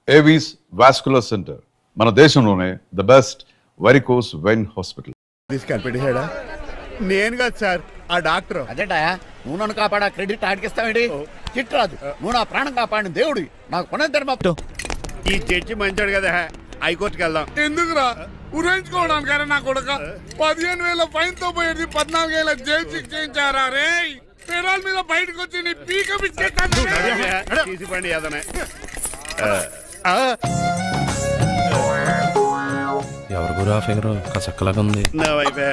Avis vascular centre, మన దేశంలోనే the best varicose vein hospital. తీసుకెళ్ళిపెట్టాడా? నేను కాదు సార్, ఆ డాక్టర్. అదేంటా నువ్వు నన్ను కాపాడా క్రెడిట్ ఆడికిస్తావేంటి? చిట్రాజు నువ్వు నా ప్రాణం కాపాడిన దేవుడి, నాకు కొనంతరం. ఈ జడ్జి మంచాడు కదా, హైకోర్టుకి వెళ్దాం. ఎందుకురా ఉరేంచుకోవడానికరా నా కొడుక? 15,000 ఫైన్ తో పోయేది 14 ఏళ్ళ జైలు శిక్ష చేయించారా రే? పెరాల మీద బయటకు వచ్చి నీ పీక తీసిపండి ఏదనే. ఎవరు గురు ఆ ఫిగర్ కసక్కలాగా ఉంది. నా వైపే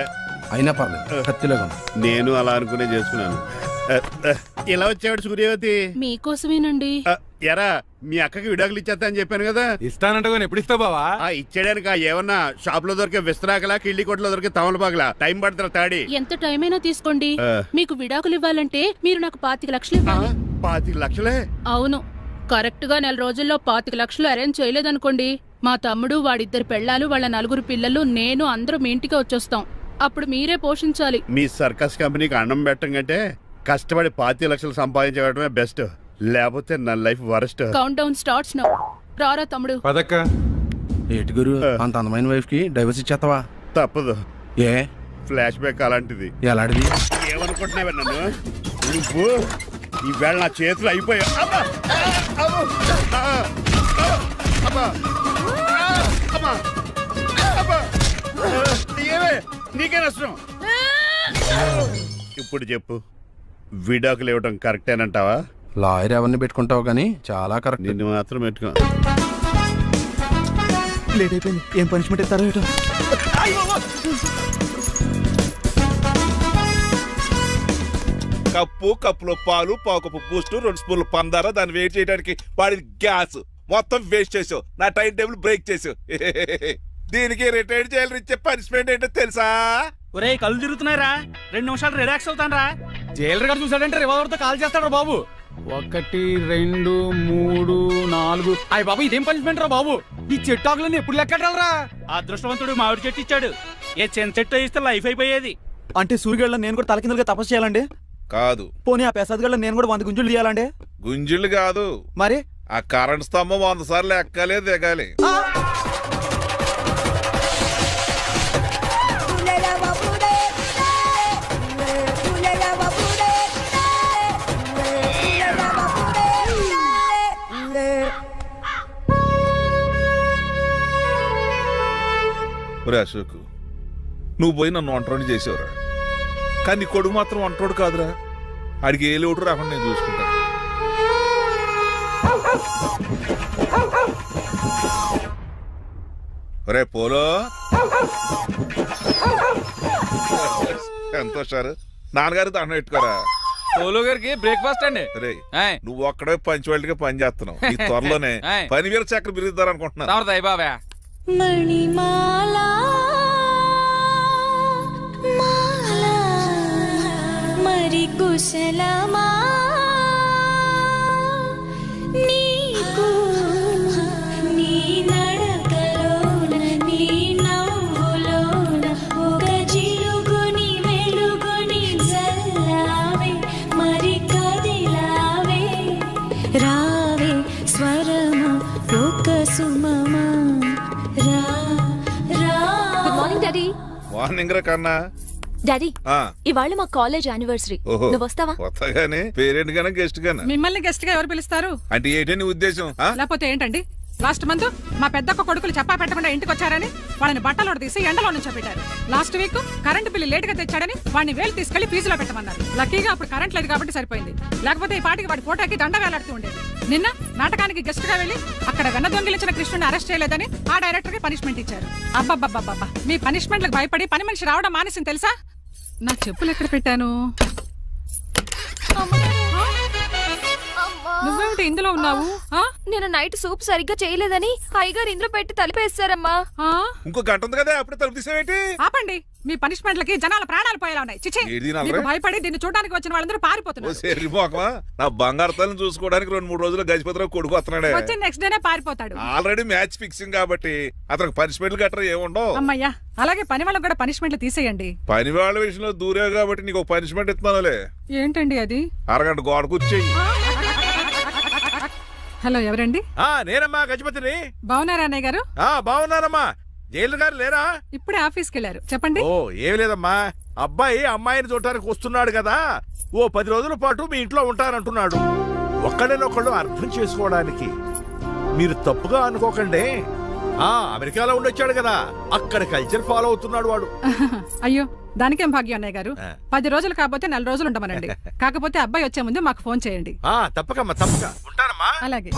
అయినా పర్లేదు, కత్తిలాగా ఉంది. నేను అలా అనుకునే చేసుకున్నాను. ఇలా వచ్చాడు సూర్యవతి. మీకోసమేనండి. ఎరా మీ అక్కకి విడాకులు ఇచ్చేస్తా అని చెప్పాను కదా. ఇస్తానంటే ఎప్పుడు ఇస్తావు బావా? ఇచ్చేయడానికి ఏమన్నా షాప్ లో దొరికే విస్తరాకలా, కిళ్ళి కొట్లో దొరికే తమలపాకలా టైం పడుతున్నా తాడి. ఎంత టైం అయినా తీసుకోండి. మీకు విడాకులు ఇవ్వాలంటే మీరు నాకు 25 లక్షలు ఇవ్వాలి. 25 లక్షలే? అవును, కరెక్ట్ గా 4 రోజుల్లో 25 లక్షలు అరేంజ్ చేయలేదనుకోండి, మా తమ్ముడు, వాడిద్దరు పెళ్ళాలు, వాళ్ళ 4 పిల్లలు, నేను అందరూ మీ ఇంటికి వచ్చేస్తాం. అప్పుడు మీరే పోషించాలి. మీ సర్కస్ కంపెనీకి అన్నం పెట్టం కంటే కష్టపడి 25 లక్షలు సంపాదించడమే బెస్ట్. లేకపోతే నా life worst. Count down starts now. రారా తమ్ముడు. పదక్క. ఏటి గురు, అంత అందమైన వైఫ్ కి డైవర్స్ ఇచ్చేస్తావా? తప్పదు. ఏ ఫ్లాష్ బ్యాక్ అలాంటిది. ఎలాంటిది? ఏమనుకుంటున్నావే నన్ను నువ్వు? ఈవేళ నా చేతులు అయిపోయా. నీకే నష్టం. ఇప్పుడు చెప్పు, విడాకులు ఇవ్వటం కరెక్టేనంటావా? లాయర్ ఎవరిని పెట్టుకుంటావు కానీ చాలా కరెక్ట్. నిన్ను మాత్రం పెట్టుకో. లేట్ అయిపోయింది. ఏం పనిష్మెంట్ ఇస్తారో ఏటో. కప్పులో పాలు, పావుకప్పు బూస్ట్, 2 స్పూన్లు పందార, దాన్ని వెయిట్ చేయడానికి వాడి గ్యాస్ మొత్తం వేస్ట్ చేసావు. నా టైం టేబుల్ బ్రేక్ చేసావు. దీనికి రిటైర్డ్ జైలు ఇచ్చే పనిష్మెంట్ ఏంటో తెలుసా? ఒరే కళ్ళు తిరుగుతున్నారా, 2 నిమిషాలు రిలాక్స్ అవుతానరా. జైలర్ గారు చూసాడంటే రివాల్వర్ తో కాల్ చేస్తాడు బాబు. 1 2 3 4. అయ్య బాబు, ఇదేం పనిష్మెంట్ రా బాబు? ఈ చెట్టాకులన్నీ ఎప్పుడు లెక్కడరా? అదృష్టవంతుడు మామిడి చెట్టు ఇచ్చాడు. ఏ చెన్ చెట్టు ఇస్తే లైఫ్ అయిపోయేది. అంటే సూర్యగళ్ళ నేను కూడా తలకిందులుగా తపస్సు చేయాలండి? కాదు. పోనీ ఆ పెసాద్ నేను కూడా 100 గుంజులు తీయాలండి? గుంజిళ్ళు కాదు, మరి ఆ కరెంట్ స్తంభం 100 సార్లు ఎక్కాలి, దిగాలి. అశోక్, నువ్వు పోయి నన్ను ఒంటరిని చేసేవరా, కానీ నీ కొడుకు మాత్రం ఒంటరోడు కాదురా. ఆడికి ఏ లోటు రాకుండా నేను చూసుకుంటాను. రే పోలో, ఎంత సార్ నాన్నగారు దండం పెట్టుకోరా. పోలో గారికి బ్రేక్ఫాస్ట్ అండి. రే నువ్వు ఒక్కడే పంచువాళ్ళగా పని చేస్తున్నావు. ఈ త్వరలోనే 10,000 చక్ర బిరుద్దారు అనుకుంటున్నాను. బాబా మణిమాలా మాలా మరి కుశలమా నీకు నీ నడకలోన నీ నవ్వులోన ఒక జిలుగుని వెలుగుని జల్లావే మరి కదిలావే రావే స్వరమా ఒక సుమమా. మార్నింగ్ రా కన్నా. డాడీ, ఇవాళ మా కాలేజ్ యానివర్సరీ. నువ్వు వస్తావా? వస్తాగానే పేరెంట్ గానే గెస్ట్ గానే. మిమ్మల్ని గెస్ట్ గా ఎవరు పిలుస్తారు? అంటే ఏంటని ఉద్దేశం? లేకపోతే ఏంటండి, లాస్ట్ మంత్ మా పెద్దక్క కొడుకులు చెప్పా పెట్టకుండా ఇంటికి వచ్చారని వాళ్ళని బట్టలో తీసి ఎండలో నుంచోబెట్టారు. Last week current bill late గా తెచ్చాడని వాడిని వేలు తీసుకెళ్లి ఫీజులో పెట్టమన్నారు. లక్కీగా అప్పుడు కరెంట్ లేదు కాబట్టి సరిపోయింది, లేకపోతే ఈ పాటికి వాడి ఫోటోకి దండ వేలాడుతూ ఉండేది. నిన్న నాటకానికి గెస్ట్ గా వెళ్లి అక్కడ వెన్న దొంగిలించిన కృష్ణుని అరెస్ట్ చేయలేదని ఆ డైరెక్టర్ కి పనిష్మెంట్ ఇచ్చారు. అబ్బబ్బబ్బబ్బా, మీ పనిష్మెంట్లకు భయపడి పని మనిషి రావడం మానేసింది తెలుసా? నా చెప్పులు ఎక్కడ పెట్టాను? నువ్వేమిటి ఇందులో ఉన్నావు? నేను నైట్ సూప్ సరిగ్గా చేయలేదని అయ్యగారు ఇందులో పెట్టి తలిపేస్తారమ్మా. ఇంకో గంట ఉంది కదా, అప్పుడే తలుపు తీసావేంటి? ఆపండి, మీ పనిష్మెంట్లకి జనాల ప్రాణాలు పోయేలా ఉన్నాయి. చిచి, మీకు భయపడి దీన్ని చూడడానికి వచ్చిన వాళ్ళందరూ పారిపోతున్నారు. నా బంగారు తల్లిని చూసుకోవడానికి 2-3 రోజులు గజపతిరావు కొడుకు వస్తున్నాడే. వచ్చి నెక్స్ట్ డేనే పారిపోతాడు. ఆల్రెడీ మ్యాచ్ ఫిక్సింగ్ కాబట్టి అతనికి పనిష్మెంట్లు గట్రా ఏముండవు. అమ్మయ్యా, అలాగే పని వాళ్ళకి కూడా పనిష్మెంట్లు తీసేయండి. పని వాళ్ళ విషయంలో దూరేవు కాబట్టి నీకు పనిష్మెంట్ ఇస్తున్నానులే. ఏంటండి అది? అరగంట గోడ కూర్చేయి. హలో ఎవరండి? నేనమ్మా గజపతిని. బాగున్నారా అన్నయ్య గారు? బాగున్నానమ్మా. జైలర్ గారు లేరా? ఇప్పుడే ఆఫీస్కి వెళ్ళారు. చెప్పండి. ఓ ఏమి లేదమ్మా, అబ్బాయి అమ్మాయిని చూడటానికి వస్తున్నాడు కదా, ఓ 10 రోజుల పాటు మీ ఇంట్లో ఉంటానంటున్నాడు. ఒక్కడనొక్కడు అర్థం చేసుకోవడానికి మీరు తప్పుగా అనుకోకండి. అమెరికాలో ఉండొచ్చాడు కదా, అక్కడ కల్చర్ ఫాలో అవుతున్నాడు వాడు. అయ్యో దానికేం భాగ్యం అన్నయ్య గారు. 10 రోజులు కాకపోతే 4 రోజులు ఉండమనండి. కాకపోతే అబ్బాయి వచ్చే ముందు మాకు ఫోన్ చేయండి. తప్పకమ్మా, తప్పక ఉంటానమ్మా. అలాగే.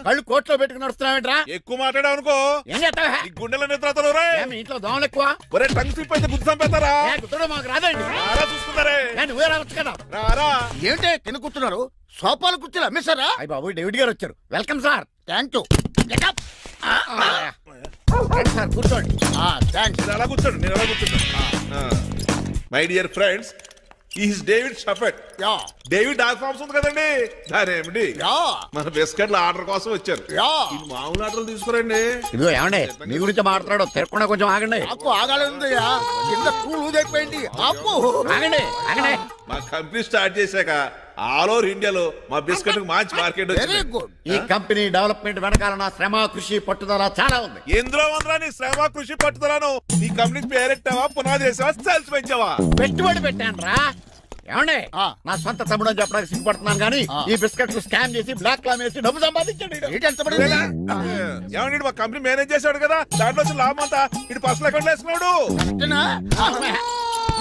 కళ్ళు కోట్లో పెట్టుకుని నడుస్తున్నావేంట్రా? ఎక్కువ మాట్లాడావు అనుకో ఏం చేస్తావా? ఈ గుండెల నిద్రతలు మీ ఇంట్లో దోమలు ఎక్కువ? ఒరే టంగ్ స్లిప్ అయితే గుర్తు చంపేస్తారా? గుర్తుడు మాకు రాదండి. రారా చూసుకున్నారే. నువ్వే రావచ్చు కదా. రారా. ఏంటే కింద కూర్చున్నారు? సోఫాలు కూర్చుని అమ్మేశారా? అయ్యి బాబు డేవిడ్ గారు వచ్చారు. Welcome sir. Thank you. Sir కూర్చోండి. థ్యాంక్స్. నేను అలా కూర్చోండి, నేను అలా కూర్చుంటాను. My dear friends, is David షఫెట్. డేవిడ్ డాగ్ ఫార్మ్స్ ఉంది కదండి, దానేమిటి మన బిస్కెట్ల ఆర్డర్ కోసం వచ్చారు. ఈ మామూలు ఆర్డర్లు తీసుకురండి. ఇదిగో ఏమండి, మీ గురించి మాట్లాడు. తిరగకుండా కొంచెం ఆగండి. ఆకు ఆగాలి. కింద కూల్ ఊదైపోయింది. ఆపు ఆగండి, ఆగండి. మా కంపెనీ స్టార్ట్ చేశాక ఆల్ ఓవర్ ఇండియాలో మా బిస్కెట్ మంచి మార్కెట్ వెరీ గుడ్. ఈ కంపెనీ డెవలప్మెంట్ వెనకాల నా శ్రమ, కృషి, పట్టుదల చాలా ఉంది. ఎందులో ఉందా నీ శ్రమ, కృషి, పట్టుదలను? నీ కంపెనీకి పేరెట్టావా, పునాది వేసావా, సేల్స్ పెంచావా? పెట్టుబడి పెట్టాను రా. ఏమండి, నా సొంత తమ్ముడు అని చెప్పడానికి సిగ్గుపడుతున్నాను కానీ ఈ బిస్కెట్లు స్కామ్ చేసి బ్లాక్ క్లామ్ వేసి డబ్బు సంపాదించండి. ఏమండి, మా కంపెనీ మేనేజ్ చేశాడు కదా, దాంట్లో వచ్చిన లాభం అంతా ఇటు పర్సనల్ అకౌంట్ వేసుకున్నాడు.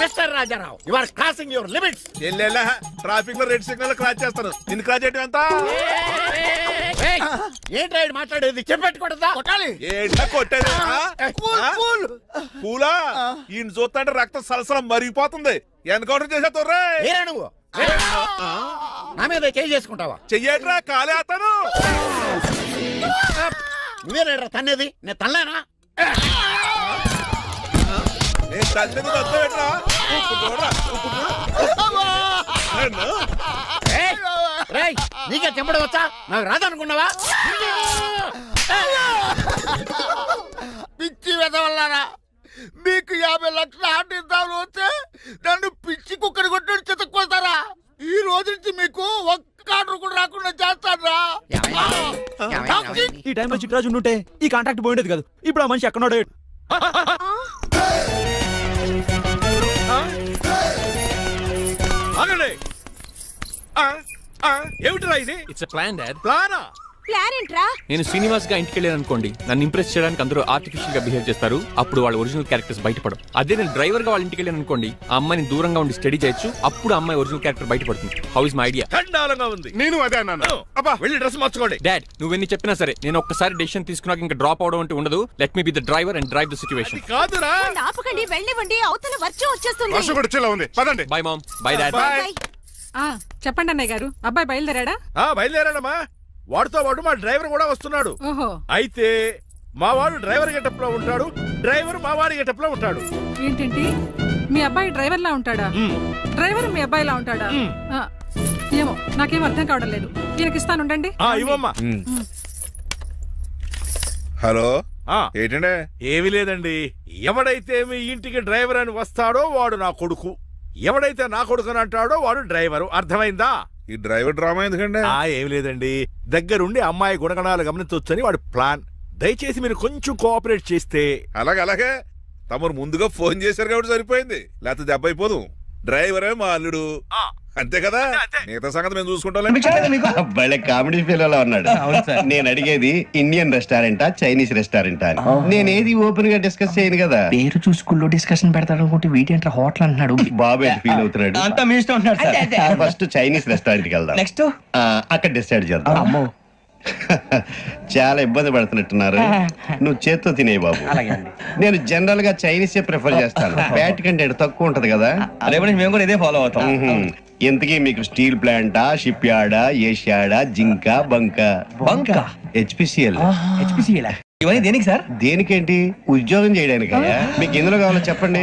Mister Rajarao, you are crossing your limits. Traffic లో రెడ్ సిగ్నల్ క్రాస్ చేస్తాను. నిన్ను క్రాస్ చేయడం ఎంత? ఏంటి మాట్లాడేది? చెప్పెట్టుకూడదా? కొట్టాలి. ఏంటా కొట్టేది? పూలా ఈయన చూస్తుంటే రక్తం సలసలం మరిగిపోతుంది. ఎన్కౌంటర్ చేసేతో నువ్వు నా మీద చేయి చేసుకుంటావా? చెయ్యట్రా, కాలే అతను. నువ్వేనా తన్నేది? నేను తనలేనా? నేను తల్లిని వద్దవేట్రా. నీకే చెంపడం వచ్చా? నాకు రాదనుకున్నావా? పిచ్చి వెదవల్లారా, మీకు 50 లక్షల ఆర్డర్ వస్తే నన్ను పిచ్చి కుక్కడి కొట్టి చెతక్కోస్తారా? ఈ రోజు నుంచి మీకు ఒక్క ఆర్డర్ కూడా రాకుండా చేస్తారా? ఈ టైంలో చిట్రాజు ఉంటే ఈ కాంట్రాక్ట్ పోయిండేది కాదు. ఇప్పుడు ఆ మనిషి ఎక్కడో ఏమిటిరా ఇది? It's plan dad. ప్లానా? ప్లాన్ ఏంట్రా? నేను శ్రీనివాస్ గా ఇంటికి వెళ్ళాను అనుకోండి, నన్ను ఇంప్రెస్ చేయడానికి అందరూ ఆర్టిఫిషియల్ గా బిహేవ్ చేస్తారు. అప్పుడు వాళ్ళ ఒరిజినల్ క్యారెక్టర్స్ బయటపడవు. అదే నేను డ్రైవర్ గా వాళ్ళ ఇంటికి వెళ్ళాను అనుకోండి, ఆ అమ్మాయిని దూరంగా ఉండి స్టడీ చేయొచ్చు. అప్పుడు అమ్మాయి ఒరిజినల్ క్యారెక్టర్ బయటపడుతుంది. How is my idea? చండాలంగా ఉంది. నేను అదే అన్నాను. అబ్బా వెళ్ళి డ్రెస్ మార్చుకోండి. డాడ్, నువ్వెన్ని చెప్పినా సరే నేను ఒక్కసారి డెసిషన్ తీసుకున్నాక ఇంకా డ్రాప్ అవడం అంటూ ఉండదు. Let me be the driver and drive the situation. కాదురా, ఆపకండి, వెళ్ళివ్వండి. అవతల వర్షం వచ్చేస్తుంది. వర్షం కూడా చిల్ల ఉంది. పదండి. Bye mom. Bye dad. చెప్పండి అన్నయ్య గారు, అబ్బాయి బయలుదేరాడా? బయలుదేరాడమ్మా. వాడితో పాటు మా డ్రైవర్ కూడా వస్తున్నాడు. ఓహో. అయితే మా వాడు డ్రైవర్ గెటప్ లో ఉంటాడు, డ్రైవర్ మా వాడి గెటప్ లో ఉంటాడు. ఏంటంటి, మీ అబ్బాయి డ్రైవర్ లా ఉంటాడా? డ్రైవర్ మీ అబ్బాయి లా ఉంటాడా? ఏమో నాకేం అర్థం కావడం లేదు. ఈయనకి ఇస్తాను, ఉండండి. ఇవ్వమ్మా. హలో, ఏంటంటే? ఏమీ లేదండి. ఎవడైతే మీ ఇంటికి డ్రైవర్ అని వస్తాడో వాడు నా కొడుకు, ఎవడైతే నా కొడుకు అని అంటాడో వాడు డ్రైవరు. అర్థమైందా? ఈ డ్రైవర్ డ్రామా ఎందుకంటే ఏమి లేదండి, దగ్గరుండి అమ్మాయి గుణగణాలు గమనించవచ్చని వాడి ప్లాన్. దయచేసి మీరు కొంచెం కోఆపరేట్ చేస్తే. అలాగే తమరు ముందుగా ఫోన్ చేశారు కాబట్టి సరిపోయింది, లేకపోతే దెబ్బ అయిపోదు. డ్రైవరే మా అల్లుడు, అంతే కదా. మిగతా సంగతి మేము చూసుకుంటాం. కామెడీ ఫీల్ అలా ఉన్నాడు. నేను అడిగేది ఇండియన్ రెస్టారెంటా, చైనీస్ రెస్టారెంటా అని. నేనేది ఓపెన్ గా డిస్కస్ చేయను కదా. పేరు చూసుకుల్లో డిస్కషన్ పెడతాడు అనుకుంటే వీటి హోటల్ అంటున్నాడు. బాబు ఎంత ఫీల్ అవుతున్నాడు? అంతా మీ ఇష్టం ఉంటున్నాడు. ఫస్ట్ చైనీస్ రెస్టారెంట్ కి వెళ్దాం. నెక్స్ట్ అక్కడ డిసైడ్ చేద్దాం. అమ్మో, చాలా ఇబ్బంది పడుతున్నట్టున్నారు. నువ్వు చేత్తో తినే బాబు. నేను జనరల్ గా చైనీసే ప్రిఫర్ చేస్తాను. ఫ్యాట్ కంటెంట్ తక్కువ ఉంటది కదా. మేము కూడా ఇదే ఫాలో అవుతాం. ఇంతకీ మీకు స్టీల్ ప్లాంటా, షిప్ యార్డా, ఏషియాడా, జింక, బంక? బంక హెచ్పిసిఎల్. ఇవన్నీ దేనికి సార్? దేనికేంటి? ఉద్యోగం చేయడానికి. మీకు ఎందులో కావాలో చెప్పండి.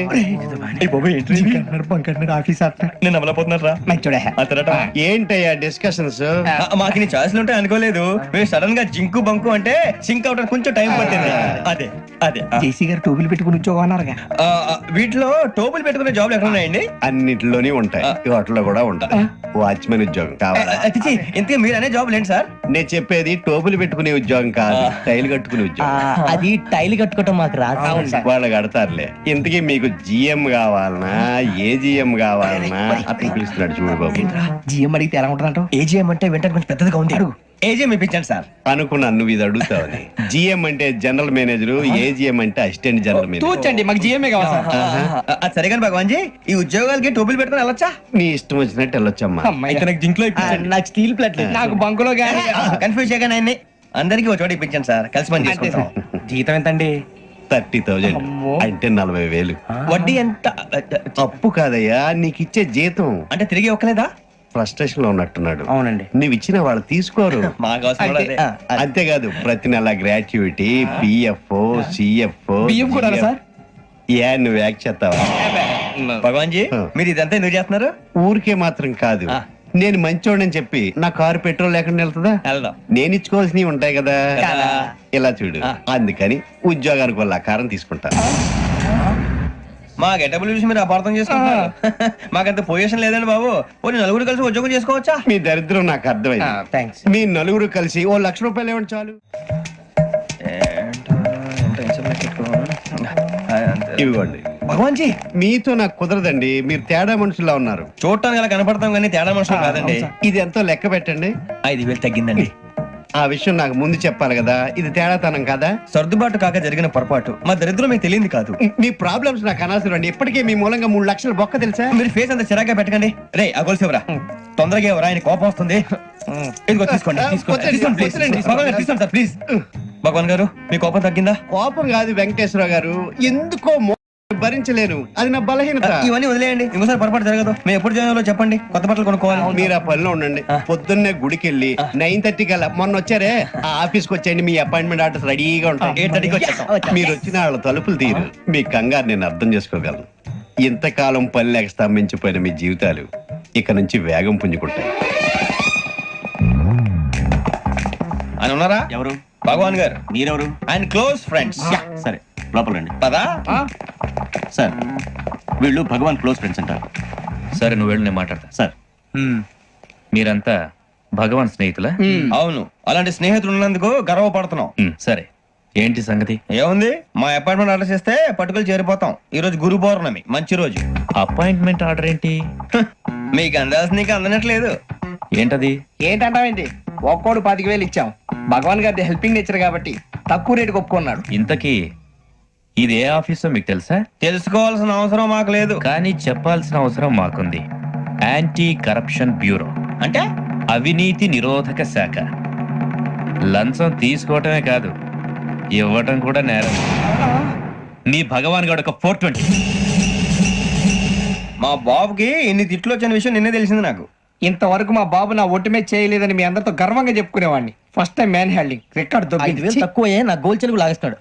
నేను అమలపోతున్నారా? ఏంటయ్యా డిస్కషన్స్? మాకు నీ ఛాయిస్లు ఉంటాయి అనుకోలేదు. మీరు సడన్ గా జింకు బంకు అంటే సింక్ అవడానికి కొంచెం టైం పట్టింది. అదే అదే జేసీ గారు టోపీలు పెట్టుకుని ఉద్యోగం అన్నారుగా. వీటిలో టోపులు పెట్టుకునే జాబ్లు ఎక్కడ ఉన్నాయండి? అన్నిటిలోనే ఉంటాయి, వాటిలో కూడా ఉంటాయి. వాచ్మెన్ ఉద్యోగం కావాలా? ఇంతకీ మీరు అనే జాబ్ ఏంటి సార్? నేను చెప్పేది టోపులు పెట్టుకునే ఉద్యోగం కాదు, టైల్ కట్టుకునే ఉద్యోగం. అది టైల్ కట్టుకోవటం మాకు రాదు. వాళ్ళు కడతారులే. ఇంతకీ మీకు జిఎం కావాలనా, ఏ జిఎం కావాలనా? అతను పిలుస్తున్నాడు చూడు బాబు. జిఎం అడిగితే ఎలా ఉంటుందంట? ఏజీఎం అంటే వెంటనే కొంచెం పెద్దదిగా ఉంది. అడుగు. ఏజీఎం ఇప్పించండి సార్. అనుకున్నాను నువ్వు ఇది అడుగుతావని. జిఎం అంటే జనరల్ మేనేజర్, ఏజిఎం అంటే అసిస్టెంట్ జనరల్ మేనేజర్. తూచండి, మాకు జిఎంఏ కావాలి సార్. అది సరే కానీ భగవాన్ జీ, ఈ ఉద్యోగాలకి టోపులు పెట్టుకుని వెళ్ళొచ్చా? నీ ఇష్టం వచ్చినట్టు వెళ్ళొచ్చమ్మా. అయితే నాకు జింక్ లో ఇప్పించండి. నాకు స్టీల్ ప్లేట్ నాకు బంకులో గానీ. కన్ఫ్యూజ్ చేయగానే ఆయన్ని అందరికీ ఒక చోట ఇప్పించండి సార్, కలిసి పని చేసుకుంటాం. జీతం ఎంతండి? 30,000 అంటే 40,000. వడ్డీ ఎంత? అప్పు కాదయ్యా, నీకు ఇచ్చే జీతం. అంటే తిరిగి ఒక్కలేదా? ఫ్రస్ట్రేషన్ లో ఉన్నట్టున్నాడు. అవునండి. నువ్వు ఇచ్చిన వాళ్ళు తీసుకోరు. మాకు అవసరం కూడా అదే. అంతేకాదు ప్రతి నెల గ్రాట్యుటీ, పిఎఫ్, సిఎఫ్. బియ్యం కూడా సార్? ఏ నువ్వు యాక్ట్ చేస్తావా? భగవాన్ జీ, మీరు ఇదంతా ఎందుకు చేస్తున్నారు? ఊరికే మాత్రం కాదు, నేను మంచోడని చెప్పి నా కారు పెట్రోల్ లేకుండా వెళ్తుందా? వెళ్దాం. నేను ఇచ్చుకోవాల్సినవి ఉంటాయి కదా. ఇలా చూడు, అందుకని ఉద్యోగానికి వాళ్ళ ఆకారం తీసుకుంటా. మా గెటబుల్ చూసి మీరు అపార్థం చేసుకుంటున్నారు. మాకంత పొజిషన్ లేదండి బాబు. పోనీ నలుగురు కలిసి ఉద్యోగం చేసుకోవచ్చా? మీ దరిద్రం నాకు అర్థమైంది. థ్యాంక్స్. మీ నలుగురు కలిసి ఓ ₹1,00,000 ఇవ్వండి చాలు. ఇవ్వండి. భగవాన్ జీ, మీతో నాకు కుదరదండి, మీరు తేడా మనుషుల్లా ఉన్నారు. చూడటానికి అలా కనపడతాం కానీ తేడా మనుషులు కాదండి. ఇది ఎంతో లెక్క పెట్టండి. 5,000 తగ్గిందండి. ఆ విషయం నాకు ముందు చెప్పాలి కదా, ఇది తేడాతనం కదా. సర్దుబాటు కాక జరిగిన పొరపాటు. మా దరిద్రం మీకు తెలియదు కాదు. మీ ప్రాబ్లమ్స్ నాకు అనవసరం అండి. ఇప్పటికే మీ మూలంగా 3 లక్షలు బొక్క తెలుసా? మీరు ఫేస్ అంత చిరాగ్గా పెట్టకండి. రే ఆ గొలుసు ఎవరా? తొందరగా ఎవరా? ఆయన కోపం వస్తుంది. ఇదిగో తీసుకోండి, తీసుకోండి, తీసుకోండి, please. భగవాన్ గారు తీసుకోండి సార్, ప్లీజ్. భగవాన్ గారు, మీ కోపం తగ్గిందా? కోపం కాదు వెంకటేశ్వర గారు, ఎందుకో భరించలేను, అది నా బలహీనత. ఇవన్నీ వదిలేయండి, ఇంకోసారి పొరపాటు జరగదు. మేము ఎప్పుడు జాయిన్ చెప్పండి, కొత్త బట్టలు కొనుక్కోవాలి. మీరు ఆ పనిలో ఉండండి. పొద్దున్నే గుడికి వెళ్ళి 9:30 కల్లా, మొన్న వచ్చారే ఆ ఆఫీస్కి వచ్చేయండి. మీ అపాయింట్మెంట్ ఆర్డర్స్ రెడీగా ఉంటాయి. 8:30కి వచ్చేస్తాం. మీరు వచ్చిన వాళ్ళ తలుపులు తీరు. మీ కంగారు నేను అర్థం చేసుకోగలను. ఇంతకాలం పని లేక స్తంభించిపోయిన మీ జీవితాలు ఇక నుంచి వేగం పుంజుకుంటాయి. ఆయన ఉన్నారా? ఎవరు? భగవాన్ గారు. మీరెవరు? ఆయన క్లోజ్ ఫ్రెండ్స్. సరే, లోపల రండి. పదా సార్, వీళ్ళు భగవాన్ క్లోజ్ ఫ్రెండ్స్ అంటారు. సరే నువ్వు వెళ్ళు, నేను మాట్లాడతా. సార్, మీరంతా భగవాన్ స్నేహితులా? అవును, అలాంటి స్నేహితులు ఉన్నందుకు గర్వపడుతున్నాం. సరే, ఏంటి సంగతి? ఏముంది, మా అపాయింట్మెంట్ ఆర్డర్ చేస్తే పట్టుకులు చేరిపోతాం. ఈ రోజు గురు పౌర్ణమి, మంచి రోజు. అపాయింట్మెంట్ ఆర్డర్ ఏంటి? మీకు అందాల్సిన నీకు అందనట్లేదు. ఏంటది? ఏంటంటావేంటి? ఒక్కోడు 25,000 ఇచ్చాం. భగవాన్ గారి హెల్పింగ్ నేచర్ కాబట్టి తక్కువ రేటుకి ఒప్పుకున్నాడు. ఇంతకీ ఇది ఏ ఆఫీసో మీకు తెలుసా? తెలుసుకోవాల్సిన అవసరం మాకు లేదు, కానీ చెప్పాల్సిన అవసరం మాకుంది. యాంటీ కరప్షన్ బ్యూరో, అంటే అవినీతి నిరోధక శాఖ. లంచం తీసుకోవటమే కాదు, ఇవ్వటం కూడా నేరం. మీ భగవాన్ గారు ఒక 420. మా బాబుకి ఇన్ని తిట్లు వచ్చిన విషయం నిన్నే తెలిసింది నాకు. ఇంతవరకు మా బాబు నా ఒట్టుమే చేయలేదని మీ అందరితో గర్వంగా చెప్పుకునేవాడిని. First time man handing record తక్కువ నా గోల్ చెలుగు లాగేస్తాడు.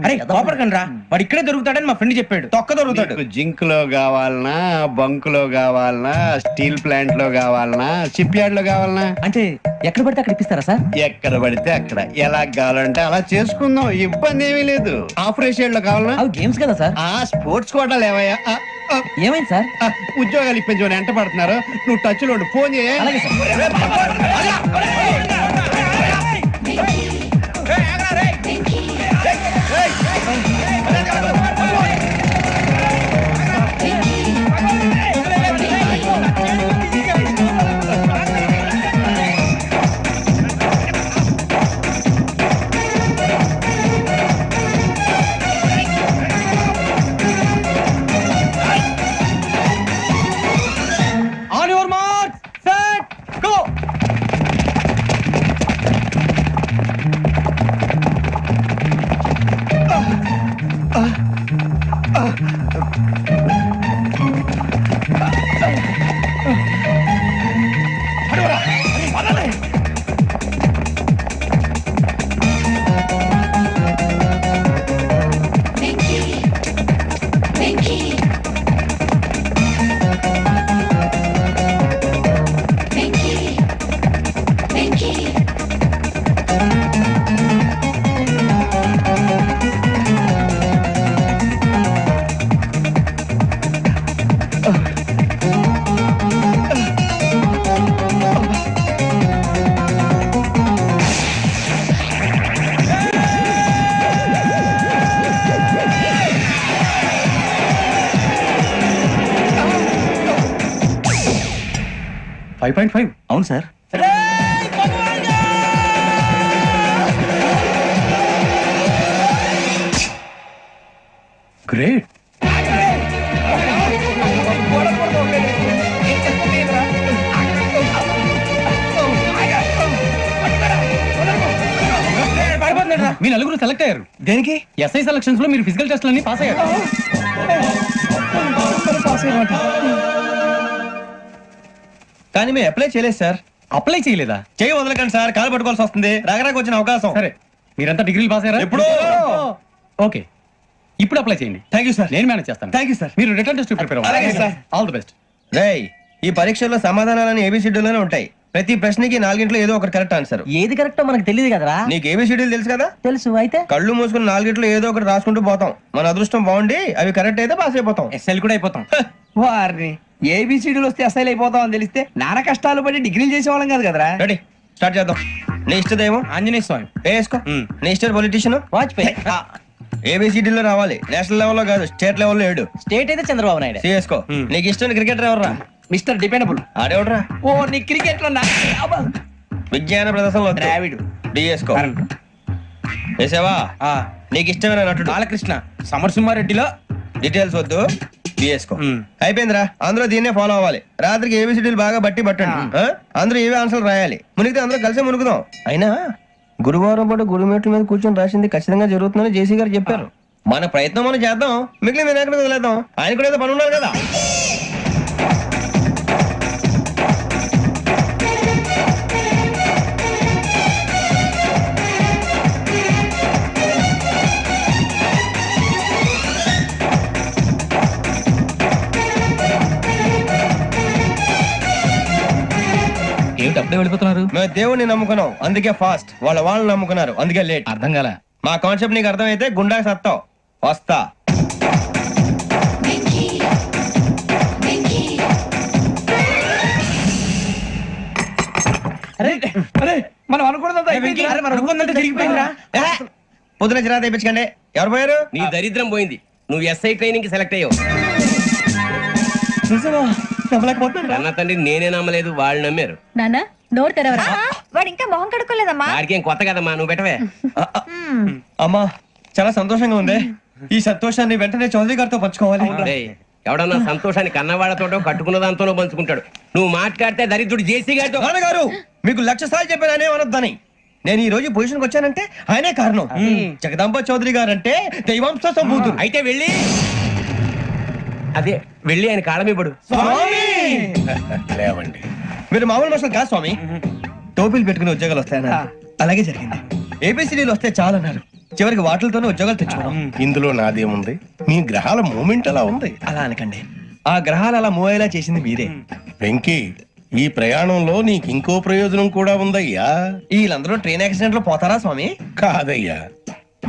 అరే కోపడకండి రా, వాడు ఇక్కడే దొరుకుతాడని మా ఫ్రెండ్ చెప్పాడు. తొక్క దొరుకుతాడు. జింక్ లో కావాలనా, బంక్ లో కావాలనా, స్టీల్ ప్లాంట్ లో కావాలనా, షిప్ యార్డ్ లో కావాలనా? అంటే ఎక్కడ పడితే అక్కడ ఇప్పిస్తారా సార్? ఎక్కడ పడితే అక్కడ, ఎలా కావాలంటే అలా చేసుకుందాం, ఇబ్బంది ఏమీ లేదు. ఆపరేషన్ లో కావాలనా? అవి గేమ్స్ కదా సార్. ఆ స్పోర్ట్స్ కోటా లేవయ్యా. ఏమైంది సార్? ఉద్యోగాలు ఇప్పించమని ఎంట పడుతున్నారు. నువ్వు టచ్ లో ఫోన్ చేయ. 5.5 అవును సార్. గ్రేట్. మీ నలుగురు సెలెక్ట్ అయ్యారు. దేనికి? ఎస్ఐ సెలక్షన్స్ లో మీరు ఫిజికల్ టెస్ట్ అన్ని పాస్ అయ్యారు. కానీ మేము అప్లై చేయలేదు సార్. అప్లై చేయలేదా? చేయి వదలకండి సార్, కాలు పట్టుకోవాల్సి వస్తుంది. రాగరాకు వచ్చిన అవకాశం. సరే, మీరంతా డిగ్రీలు పాస్ అయ్యారా? ఎప్పుడో. ఓకే, ఇప్పుడు అప్లై చేయండి. Thank you sir. నేను మేనేజ్ చేస్తాను. Thank you sir. మీరు రిటర్న్ టెస్ట్ ప్రిపేర్ అలాగే సార్. All the best. రేయ్, ఈ పరీక్షల్లో సమాధానాలని ఏబిసిడ్యూల్లోనే ఉంటాయి. ప్రతి ప్రశ్నకి 4 ఏదో ఒకటి కరెక్ట్ ఆన్సర్. ఏది కరెక్టో మనకు తెలియదు కదరా. నీకు ఏబిసిడ్యూల్ తెలుసు కదా? తెలుసు. అయితే కళ్ళు మూసుకుని 4 ఏదో ఒకటి రాసుకుంటూ పోతాం. మన అదృష్టం బాగుండి అవి కరెక్ట్ అయితే పాస్ అయిపోతాం. ఎస్ఎల్ కూడా అయిపోతాం. వారిని ఏబిసిడీలు వస్తే ఎస్ఐలు అయిపోతాం అని తెలిస్తే నానా కష్టాలు పడి డిగ్రీలు చేసేవాళ్ళం కాదు కదరా. రెడీ, స్టార్ట్ చేద్దాం. నీ ఇష్టదేమో ఆంజనేయ స్వామి. వేసుకో. నీ ఇష్ట పొలిటీషియన్ వాజ్పేయి. ఏబిసిడీలో రావాలి. నేషనల్ లెవెల్లో కాదు, స్టేట్ లెవెల్లో 7. స్టేట్ అయితే చంద్రబాబు నాయుడు. సిఎస్కో. నీకు ఇష్టం క్రికెటర్ ఎవర్రా? Mister dependable. ఆడేవడరా? ఓ నీ క్రికెట్ లో విజ్ఞాన ప్రదర్శనలో ద్రావిడు. డిఎస్కో. వేసావా? నీకు ఇష్టమైన నటుడు? బాలకృష్ణ. సమరసింహారెడ్డిలో డీటెయిల్స్ వద్దు, బిఎస్కో. అయిపోయిందిరా. అందరూ దీన్నే ఫాలో అవ్వాలి. రాత్రికి ఏబిసిడీలు బాగా బట్టి పట్టండి. అందరూ ఏవే ఆన్సర్లు రాయాలి. మునిగితే అందరూ కలిసి మునుగుదాం. అయినా గురువారం పాటు గురుమేట్ల మీద కూర్చొని రాసింది ఖచ్చితంగా జరుగుతుందని జేసీ గారు చెప్పారు. మన ప్రయత్నం మనం చేద్దాం, మిగిలిన వినాయకుడు వదిలేద్దాం. ఆయన కూడా ఏదో పని ఉన్నారు కదా. ఏమిటి అప్పుడే వెళ్ళిపోతున్నారు? మేము దేవుడిని నమ్ముకున్నాం, అందుకే ఫాస్ట్. వాళ్ళని నమ్ముకున్నారు, అందుకే లేట్. అర్థం కాల. మా కాన్సెప్ట్ నీకు అర్థమైతే గుండా సత్తావు. వస్తా. మనం అనుకున్నదంతా జరిగిపోయిందిరా. పొద్దున చిరా తెప్పించకండి. ఎవరు పోయారు? నీ దరిద్రం పోయింది. నువ్వు ఎస్ఐ ట్రైనింగ్ కి సెలెక్ట్ అయ్యావు. అన్న తండ్రి నేనే నమ్మలేదు, వాళ్ళు నమ్మారు. నానా నోరు తెరవరా. వాడు ఇంకా మొహం కడుక్కోలేదమ్మా. వాడికి ఏం కొత్త కదమ్మా, నువ్వు పెట్టవే. అమ్మా, చాలా సంతోషంగా ఉంది. ఈ సంతోషాన్ని వెంటనే చౌదరి గారితో పంచుకోవాలి. డేయ్, ఎవడన్నా సంతోషాన్ని కన్నవాళ్లతోటో కట్టుకున్న దాంతోనో పంచుకుంటాడు. నువ్వు మాట్లాడితే దరిద్రుడు జేసీ గారితో. నాన్నగారు, మీకు 1,00,000 సార్లు చెప్పాననే అనొద్దని. నేను ఈ రోజు పొజిషన్కి వచ్చానంటే ఆయనే కారణం. జగదాంబ చౌదరి గారు అంటే దైవాంశ సంభూతుడు. అయితే వెళ్ళి అదే వెళ్ళి ఆయన కాళమివ్వడు. లేవండి. మీరు మామూలు మనుషులు కాదు స్వామి. టోపీలు పెట్టుకుని ఉద్యోగాలు వస్తాయన్నారు, అలాగే జరిగింది. ఏబిసిడీలు వస్తే చాలన్నారు, చివరికి వాటిలతోనే ఉద్యోగాలు తెచ్చుకున్నాం. ఇందులో నాదేముంది? మీ గ్రహాల మూమెంట్ అలా ఉంది. అలా అనకండి, ఆ గ్రహాలు అలా మూవ్ అయ్యేలా చేసింది మీరే. వెంకీ, ఈ ప్రయాణంలో నీకు ఇంకో ప్రయోజనం కూడా ఉందయ్యా. వీళ్ళందరూ ట్రైన్ యాక్సిడెంట్ లో పోతారా స్వామి? కాదయ్యా,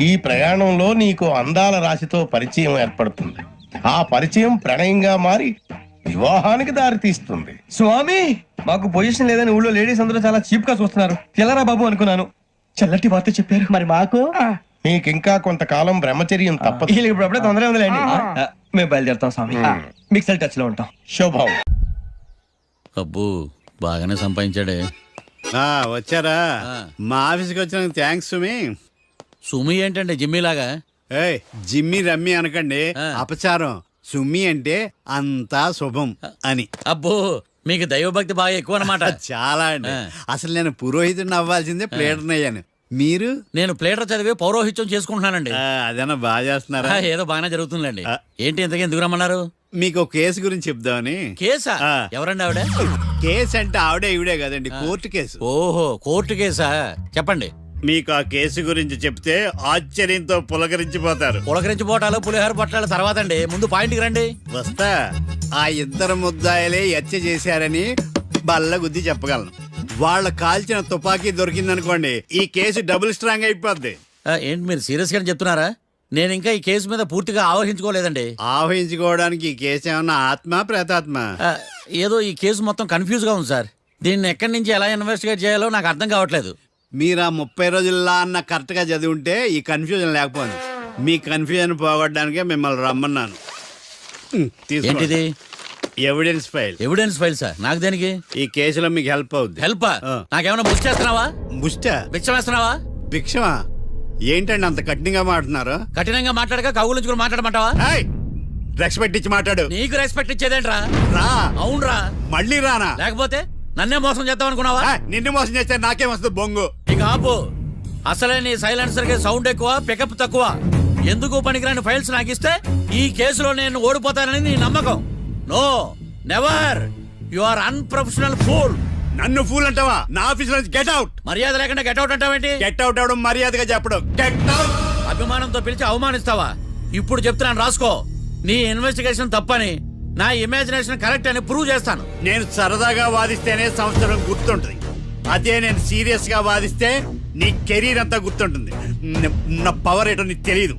ఈ ప్రయాణంలో నీకు అందాల రాశితో పరిచయం ఏర్పడుతుంది. ఆ పరిచయం ప్రణయంగా మారి వివాహానికి దారితీస్తుంది. స్వామి, మాకు పొజిషన్ లేదని ఊళ్ళో లేడీస్ అందరూ చాలా చీప్ గా చూస్తున్నారు. తెల్లరా బాబు అనుకున్నాను, చల్లటి వార్త చెప్పారు. మరి మాకు నీకింకా కొంతకాలం బ్రహ్మచర్యం తప్పదు. వీళ్ళకి ఇప్పుడు అప్పుడే తొందరగా ఉందిలేండి. మేము బయలుదేరుతాం స్వామి. మిక్సెల్ టచ్ లో ఉంటాం. శుభం. అబ్బో, బాగానే సంపాదించాడే. వచ్చారా? మా ఆఫీస్కి వచ్చినందుకు థ్యాంక్స్ సుమి. సుమి ఏంటంటే జిమ్మీలాగా? ఏయ్, జిమ్మి రమ్మి అనకండి, అపచారం. సుమ్మి అంటే అంతా శుభం అని. అబ్బో, మీకు దైవభక్తి బాగా ఎక్కువ అన్నమాట. చాలా అండి. అసలు నేను పురోహితుడిని అవ్వాల్సిందే, ప్లేటర్ని అయ్యాను. మీరు? నేను ప్లేటర్ చదివి పౌరోహిత్యం చేసుకుంటున్నానండి. అదేనా బాగా చేస్తున్నారా? ఏదో బాగానే జరుగుతుందండి. ఏంటి ఇంతకీ ఎందుకు రమ్మన్నారు? మీకు ఒక కేసు గురించి చెప్దామని. కేసా? ఎవరండి ఆవిడ? కేసు అంటే ఆవిడే ఈవిడే కదండి, కోర్టు కేసు. ఓహో, కోర్టు కేసా? చెప్పండి. మీకు ఆ కేసు గురించి చెప్తే ఆశ్చర్యంతో పులకరించిపోతారు. పులకరించిపోటాలు పులిహోర పొట్టాల తర్వాత అండి, ముందు పాయింట్కి రండి. వస్తా. ఆ ఇద్దరు ముద్దాయలే హత్య చేశారని బల్ల గుద్ది చెప్పగలను. వాళ్ళ కాల్చిన తుపాకీ దొరికిందనుకోండి, ఈ కేసు డబుల్ స్ట్రాంగ్ అయిపోద్ది. ఏంటి మీరు సీరియస్ గా చెప్తున్నారా? నేను ఇంకా ఈ కేసు మీద పూర్తిగా ఆవహించుకోలేదండి. ఆవహించుకోవడానికి ఈ కేసు ఏమన్నా ఆత్మ ప్రేతాత్మ? ఏదో ఈ కేసు మొత్తం కన్ఫ్యూజ్ గా ఉంది సార్. దీన్ని ఎక్కడి నుంచి ఎలా ఇన్వెస్టిగేట్ చేయాలో నాకు అర్థం కావట్లేదు. మీరు ఆ 30 రోజుల్లో అన్న కరెక్ట్ గా చదివి ఉంటే ఈ కన్ఫ్యూజన్ లేకపోయింది. మీ కన్ఫ్యూజన్ పోగొట్టడానికే మిమ్మల్ని రమ్మన్నాను. ఏంటిది? Evidence file. Evidence file sir. నాకు దేనికి? ఈ కేసులో మీకు హెల్ప్ అవుద్ది. హెల్ప్? ఆ. నాకేమైనా ముష్టి చేస్తున్నావా? ముష్ట భిక్షం వేస్తున్నావా? భిక్షమా? ఏంటండి అంత కఠినంగా మాట్లాడుతున్నారు? కఠినంగా మాట్లాడక కవులు మాట్లాడమంటావా? రెస్పెక్ట్ ఇచ్చి మాట్లాడు. నీకు రెస్పెక్ట్ ఇచ్చేదేంట్రా? రా. అవునరా? మళ్ళీ రానా? లేకపోతే నన్నే మోసం చేద్దాం అనుకున్నావా? నిన్ను మోసం చేస్తే నాకేం వస్తుంది బొంగు? ఇక ఆపు. అసలే నీ సైలెన్సర్ కి సౌండ్ ఎక్కువ, పికప్ తక్కువ. ఎందుకు పనికిరాని ఫైల్స్ నాకు ఇస్తే ఈ కేసులో నేను ఓడిపోతానని నీ నమ్మకం. No, never. You are unprofessional fool. నన్ను ఫూల్ అంటావా? నా ఆఫీస్ నుంచి గెట్ అవుట్. మర్యాద లేకుండా గెట్ అవుట్ అంటావేంటి? గెట్ అవుట్ అవడం మర్యాదగా చెప్పడం. Get out. అభిమానంతో పిలిచి అవమానిస్తావా? ఇప్పుడు చెప్తున్నాను రాసుకో. నీ ఇన్వెస్టిగేషన్ తప్పని, నా ఇమాజినేషన్ కరెక్ట్ అని ప్రూవ్ చేస్తాను. నేను సరదాగా వాదిస్తేనే సంవత్సరం గుర్తుంటుంది. అదే నేను సీరియస్ గా వాదిస్తే నీ కెరీర్ అంతా గుర్తుంటుంది. నా పవర్ ఏంటో నీకు తెలియదు.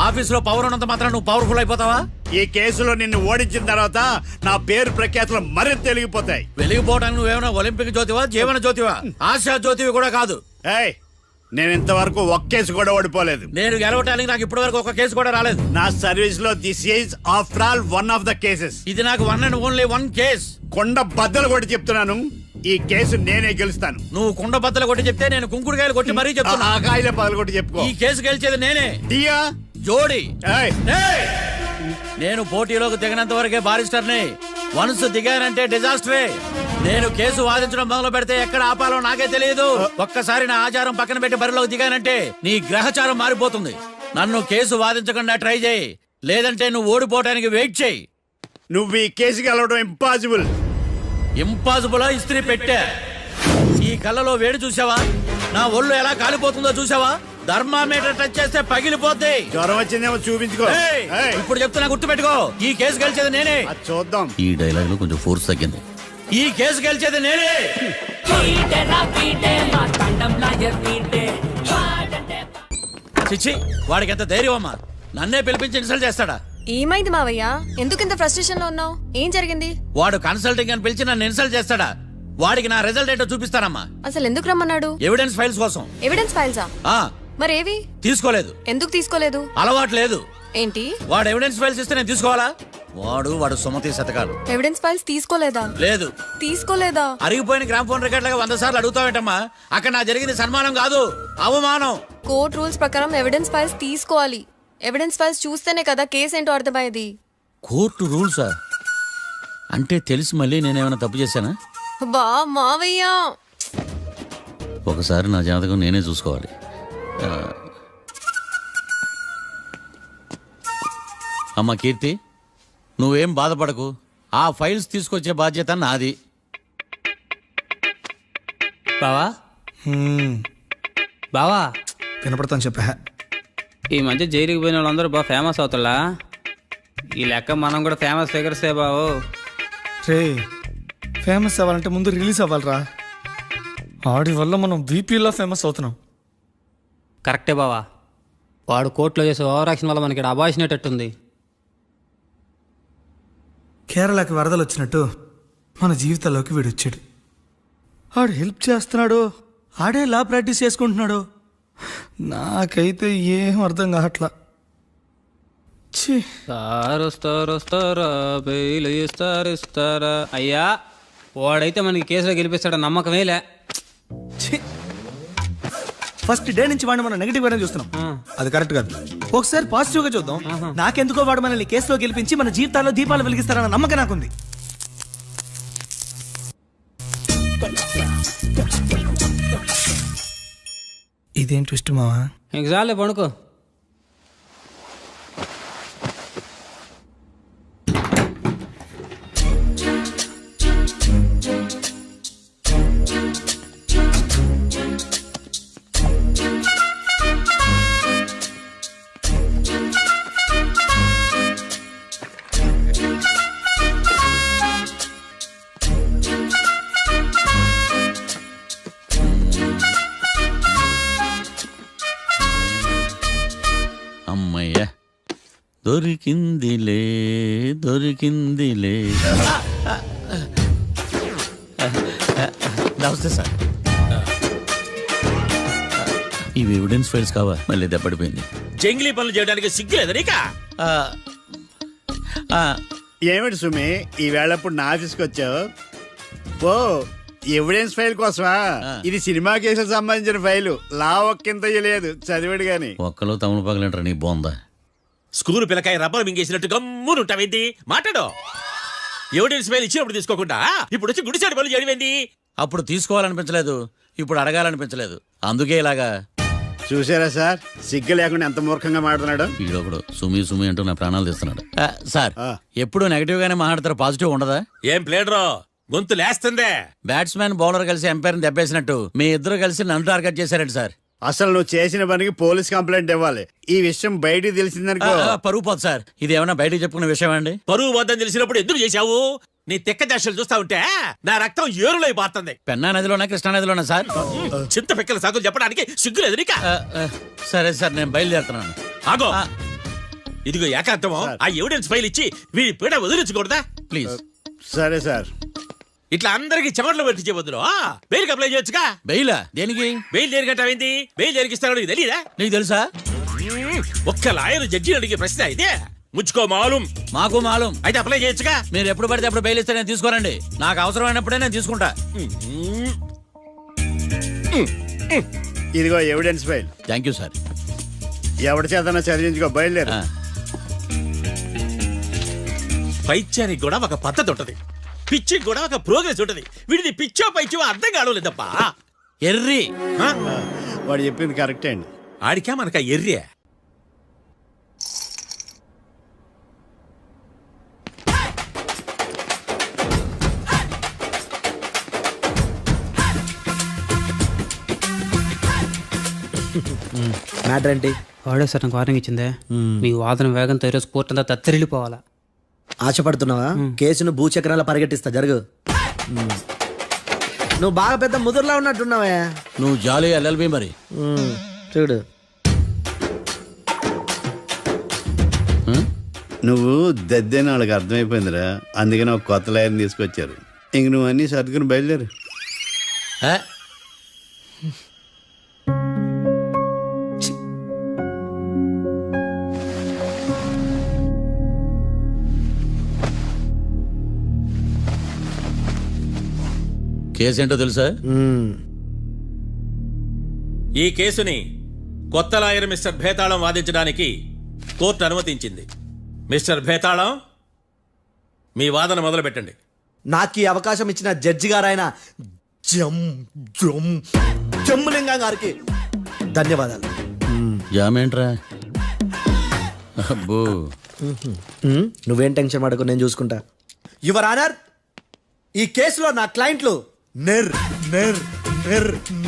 ఆఫీస్ లో పవర్ ఉన్నంత మాత్రం నువ్వు పవర్ఫుల్ అయిపోతావా? ఈ కేసులో నిన్ను ఓడించిన తర్వాత నా పేరు ప్రఖ్యాతులు మరింత వెలిగిపోతాయి. వెలిగిపోవడానికి నువ్వేమైనా ఒలింపిక్ జ్యోతివా, జీవన జ్యోతివా? ఆశా జ్యోతివి కూడా కాదు. ఏయ్, నేను ఇంతవరకు ఒక్క కేసు కూడా ఓడిపోలేదు. నేను గెలవటానికి నాకు ఇప్పటి వరకు ఒక కేసు కూడా రాలేదు. నా సర్వీస్ లో this is after all one of the cases. ఇది నాకు one and only one case. కొండ బద్దలు కూడా చెప్తున్నాను, ఈ కేసు నేనే గెలుస్తాను. నువ్వు కుండ బద్దలు కొట్టి చెప్తే నేను కుంకుడుకాయలు కొట్టి మరీ చెప్తున్నా. ఆ కాయల పదలు కొట్టి చెప్పుకో. ఈ కేసు గెలిచేది నేనే. దియా జోడి. ఏయ్. ఏయ్! నేను పోటీలోకి దిగినంత వరకే బారిస్టర్ని. వన్స్ దిగానంటే డిజాస్టరే. నేను కేసు వాదించడం మొదలు పెడితే ఎక్కడ ఆపాలో నాకే తెలియదు. ఒక్కసారి నా ఆచారం పక్కన పెట్టి బరిలోకి దిగానంటే నీ గ్రహచారం మారిపోతుంది. నన్ను కేసు వాదించకుండా ట్రై చేయి, లేదంటే నువ్వు ఓడిపోవడానికి వెయిట్ చేయి. నువ్వు ఈ కేసు గెలవడం ఇంపాసిబుల్. ఇంపాసిబుల్ ఇస్త్రీ పెట్టా. ఈ కళ్ళలో వేడి చూసావా? నా ఒళ్ళు ఎలా కాలిపోతుందో చూసావా? థర్మామీటర్ టచ్ చేస్తే పగిలిపోద్ది. జ్వరం వచ్చిందేమో చూపించుకో. ఏయ్! ఇప్పుడు చెప్తున్నా, గుర్తు పెట్టుకో. ఈ కేసు గెలిచేది నేనే. అది చూద్దాం. ఈ డైలాగ్ లో కొంచెం ఫోర్స్ తగ్గింది. ఈ కేసు గెలిచేది నేనే. చిచ్చి, వాడికి ఎంత ధైర్యం అమ్మా! నన్నే పిలిపించి ఇన్సల్ట్ చేస్తాడా? ఏమైంది మావయ్య? ఎందుకు ఇంత ఫ్రస్ట్రేషన్ లో ఉన్నావు? ఏం జరిగింది? వాడు కన్సల్టింగ్ అని పిలిచి నన్ను ఇన్సల్ట్ చేస్తాడా? వాడికి నా రిజల్ట్ ఏంటో చూపిస్తానమ్మా. అసలు ఎందుకు రమ్మన్నాడు? ఎవిడెన్స్ ఫైల్స్ కోసం. ఎవిడెన్స్ ఫైల్సా? ఆ మరేవి? తీసుకోలేదు. ఎందుకు తీసుకోలేదు? అలవాటు లేదు. ఏంటి? వాడు ఎవిడెన్స్ ఫైల్స్ ఇస్తే నేను తీసుకోవాలా? వాడు సుమతి శతకాలు. ఎవిడెన్స్ ఫైల్స్ తీసుకోలేదా? లేదు. తీసుకోలేదా? అరిగిపోయిన గ్రామ్ ఫోన్ రికార్డులుగా 100 సార్లు అడుగుతావేంటమ్మా? అక్కడ నా జరిగింది సన్మానం కాదు, అవమానం. కోర్ట్ రూల్స్ ప్రకారం ఎవిడెన్స్ ఫైల్స్ తీసుకోవాలి. ఎవిడెన్స్ ఫైల్స్ చూస్తేనే కదా కేసు ఏంటో అర్థమయ్యేది. కోర్టు రూల్సా? అంటే తెలిసి మళ్ళీ నేనేమైనా తప్పు చేశానా? బా మావయ్య, ఒకసారి నా జాతకం నేనే చూసుకోవాలి. అమ్మ కీర్తి, నువ్వేం బాధపడకు. ఆ ఫైల్స్ తీసుకొచ్చే బాధ్యత నాది. బావా బావా వినపడతాను చెప్పా. ఈ మధ్య జైలుకి పోయిన వాళ్ళందరూ బాగా ఫేమస్ అవుతారా? ఈ లెక్క మనం కూడా ఫేమస్ ఫిగర్సే బావు. రే, ఫేమస్ అవ్వాలంటే ముందు రిలీజ్ అవ్వాలిరా. ఆడి వల్ల మనం వీపీలో ఫేమస్ అవుతున్నాం. కరెక్టే బావా. వాడు కోర్టులో చేసే ఓవర్ యాక్షన్ వల్ల మనకి అబాయిసినట్టుంది. కేరళకి వరదలు వచ్చినట్టు మన జీవితాల్లోకి వీడు వచ్చాడు. ఆడు హెల్ప్ చేస్తున్నాడు, ఆడే లా ప్రాక్టీస్ చేసుకుంటున్నాడు. నాకైతే ఏం అర్థం కావట్లా. వస్తారా బెయిల్ ఇస్తారా? అయ్యా, వాడైతే మనకి కేసులో గెలిపిస్తాడని నమ్మకమేలే. ఫస్ట్ డే నుంచి వాడిని మనం నెగిటివ్ గానే చూస్తున్నాం. అది కరెక్ట్ కాదు. ఒకసారి పాజిటివ్ గా చూద్దాం. నాకెందుకో వాడు మనల్ని కేసులో గెలిపించి మన జీవితాల్లో దీపాలు వెలిగిస్తారన్న నమ్మకం నాకుంది. ఇదేం ట్విస్ట్ మావా? ఎగ్జామ్లే పడుకో. అమ్మయ్య, దొరికిందిలే దొరికిందిలే. నమస్తే సార్. ఇవి ఎవిడెన్స్ ఫైల్స్ కావా? మళ్ళీ దెబ్బడిపోయింది. జంగిలీ పనులు చేయడానికి సిగ్గులేదు నీకా? ఏమిటి సుమి ఈ వేళప్పుడు నా ఆఫీస్కి వచ్చావు? ఓ ఎవిడెన్స్ ఫైల్ కోసమా? ఇది సినిమా కేసులకు సంబంధించిన ఫైలు. లా ఒక్కింత లేదు, చదివాడు గాని. ఒక్కలో తమను పగలంటారు నీ బోందా. School పిల్లకాయ rubber మింగేసినట్టు గమ్మునుంటావేంది? మాట్లాడు. ఎవిడెన్స్ ఫైల్ ఇచ్చినప్పుడు తీసుకోకుండా ఇప్పుడు వచ్చి గుడిసాడు పనులు చేయడమేంది? అప్పుడు తీసుకోవాలనిపించలేదు, ఇప్పుడు అడగాలనిపించలేదు, అందుకే ఇలాగా. చూసారా సార్, సిగ్గు లేకుండా ఎంత మూర్ఖంగా మాట్లాడుతున్నాడు. ఈడొకడు సుమి సుమి అంటూ నా ప్రాణాలు తీస్తున్నాడు. సార్ ఎప్పుడు నెగటివ్ గానే మాట్లాడతారు, పాజిటివ్ ఉండదా? ఏం ప్లేడరో గొంతు లేస్తుందే. బ్యాట్స్మెన్ బౌలర్ కలిసి ఎంపైర్ని దెబ్బేసినట్టు మీ ఇద్దరు కలిసి నన్ను టార్గెట్ చేశారండి సార్. అసలు నువ్వు చేసిన పనికి పోలీస్ కంప్లైంట్ ఇవ్వాలి. ఈ విషయం బయటికి తెలిసిందనుకో పరువు పోదు సార్. ఇది ఏమైనా బయటకు చెప్పుకునే విషయం అండి? పరువు వద్దని తెలిసినప్పుడు ఎందుకు చేశావు? నీ తెక్క దశలు చూస్తా ఉంటే నా రక్తం ఏరులై పారుతుంది. పెన్నా నదిలోనా కృష్ణా నదిలోనా సార్? చింత పిక్కల సాగులు చెప్పడానికి సిగ్గులేదు నీకా? సరే సార్, నేను బయలుదేరుతున్నాను. ఆగో, ఇదిగో ఏకాంతమో ఆ ఎవిడెన్స్ ఫైల్ ఇచ్చి వీడి పీడ వదిలించకూడదా? ప్లీజ్. సరే సార్. ఇట్లా అందరికి చెమటలు పెట్టించే బదులు బెయిల్ అప్లై చేయొచ్చుగా. బెయిలా? దేనికి? బెయిల్ దేనికంటావేంది? బెయిల్ దేనికిస్తాడో నీకు తెలియదా? నీకు తెలుసా? ఒక్క లాయర్ జడ్జి అడిగే ప్రశ్న అయితే ముచ్చుకో మాలూం. మాకు మాలూం. అయితే అప్లై చేయొచ్చుగా. మీరు ఎప్పుడు పడితే అప్పుడు బెయిల్ ఇస్తే నేను తీసుకోరండి. నాకు అవసరమైనప్పుడే నేను తీసుకుంటా. ఇదిగో evidence file. Thank you sir. ఎవరి చేతనా చదివించుకో, బయలుదేరు. పైత్యానికి కూడా ఒక పద్ధతి ఉంటది, పిచ్చికి కూడా ఒక ప్రోగ్రెస్ ఉంటది. వీడిది పిచ్చో పైచో అర్థం కావలేదప్పా. ఎర్రి. వాడు చెప్పింది కరెక్టే అండి. ఆడికా మనక ఎర్రి. మ్యాటర్ ఏంటి? వాడే సార్ నాకు వార్నింగ్ ఇచ్చిందే. మీ వాదన వేగంతో ఈరోజు కోర్టు అంతా తత్తరిల్లిపోవాలా. ఆశపడుతున్నావా? కేసును భూచక్రాల పరిగెట్టిస్తా, జరుగు. నువ్వు బాగా పెద్ద ముదురులా ఉన్నట్టున్నావే. నువ్వు జాలి ఎల్ఎల్బి మరి. చూడు, నువ్వు దద్దేని వాళ్ళకి అర్థమైపోయిందిరా, అందుకని ఒక కొత్త లాయర్ని తీసుకొచ్చారు. ఇంక నువ్వు అన్నీ సర్దుకుని బయలుదేరు. కేసు ఏంటో తెలుసా? ఈ కేసుని కొత్త లాయర్ మిస్టర్ భేతాళం వాదించడానికి కోర్టు అనుమతించింది. మిస్టర్ భేతాళం, మీ వాదన మొదలు పెట్టండి. నాకు ఈ అవకాశం ఇచ్చిన జడ్జి గారైన జమ్ములింగం గారికి ధన్యవాదాలు. జామేంట్రా? అబ్బో, నువ్వేం టెన్షన్ పడకు, నేను చూసుకుంటా. యువర్ ఆనర్, ఈ కేసులో నా క్లయింట్లు